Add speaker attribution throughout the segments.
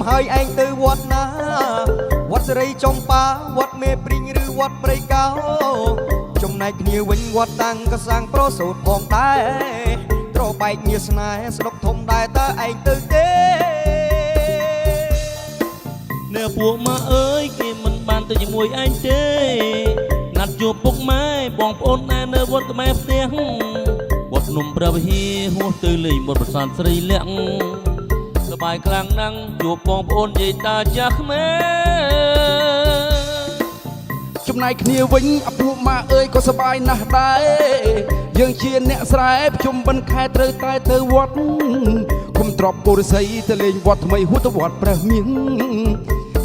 Speaker 1: ហើយឯងទៅវត្តណាវត្តសេរីចំបាវត្តមេព្រីងឬវត្តព្រៃកោចំណែកគ្នាវិញវត្តតាំងក៏សាងប្រសូតផងដែរត្របែកងារស្នេហ៍ស្ដុកធំដែរតើឯងទៅទេ
Speaker 2: អ្នកពួកម៉ាអើយគេមិនបានទៅជាមួយឯងទេណាត់ជួបពុកម៉ែបងប្អូនណែនៅវត្តក្បែរផ្ទះវត្តនំព្រះវិហារហួសទៅលេងវត្តប្រាសាទស្រីលក្ខសបាយខ្លាំងណាស់ជួបបងប្អូនយាយតាចាស់ក្មេ
Speaker 3: ចំណែកគ្នាវិញអាពួកម៉ាអើយក៏សប្បាយណាស់ដែរយើងជាអ្នកស្រែប្រជុំបិណ្ឌខែត្រូវតែទៅវត្តគុំទ្របពុរិស័យទៅលេងវត្តថ្មីហួសទៅវត្តព្រះមៀង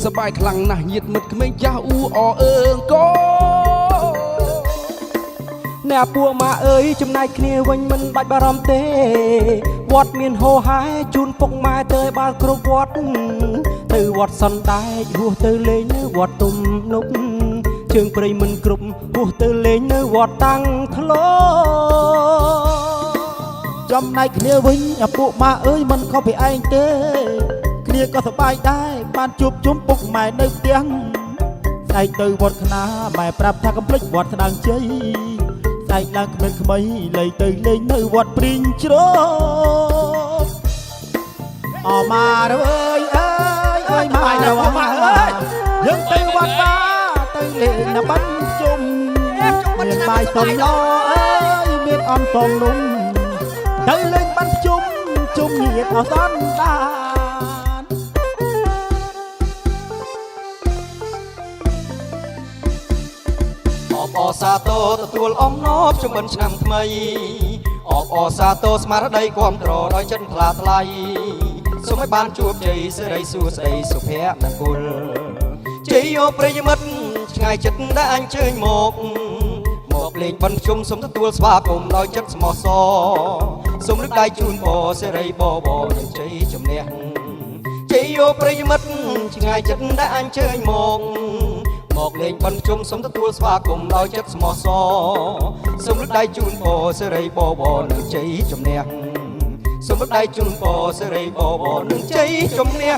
Speaker 3: សប្បាយខ្លាំងណាស់ញាតិមិត្តក្មេងចាស់អ៊ូអអើងកោ
Speaker 4: អ្នកពួកម៉ាអើយចំណែកគ្នាវិញមិនបាច់បារម្ភទេវត្តមានហោហែជូនពុកម៉ែទៅបានគ្រប់វត្តទៅវត្តសណ្ដែកហួសទៅលេងនៅវត្តទុំនុកជើងព្រៃមិនគ្រប់ហួសទៅលេងនៅវត្តតាំងធ្លោ
Speaker 5: ចំណែកគ្នាវិញអាពួកម៉ាអើយមិនខុសពីឯងទេគ្នាក៏សប្បាយដែរបានជួបជុំពុកម៉ែនៅផ្ទះស្អែកទៅវត្តខ្នាម៉ែប្រាប់ថាកុំភ្លេចវត្តក្តាំងជ័យស្អែកឡើងក្មេងក្បីលេងទៅលេងនៅវត្តព្រីងជ្រោអម៉ារអើយអើយម៉ារម៉ាអើយយើងទៅវត្តតាទៅលេងណាបាត់ជុំមានបាយសំឡអើយមានអំសំលំទៅលេងបាត់ជុំញាតអសន្តាន
Speaker 1: អបអសាទរទទួលអំណរជំនិនឆ្នាំថ្មីអបអសាទរស្មារតីគ្រប់ត្រដោយចិត្តថ្លាថ្លៃសូមឲ្យបានជួបជ័យសិរីសួស្តីសុភមង្គលជ័យយោប្រិយមិត្តឆ្ងាយចិត្តដែលអញ្ជើញមកលេងបិណ្ឌជុំសូមទទួលស្វាគមន៍ដោយចិត្តស្មោះសរសូមលើកដៃជូនពរសិរីបបនឹងជ័យជំនះជ័យយោប្រិយមិត្តឆ្ងាយចិត្តដែលអញ្ជើញមកលេងបិណ្ឌជុំសូមទទួលស្វាគមន៍ដោយចិត្តស្មោះសរសូមលើកដៃជូនពរសិរីបបនឹងជ័យជំនះសូមលើកដៃជូនពរសិរីបបនឹងជ័យជំនះ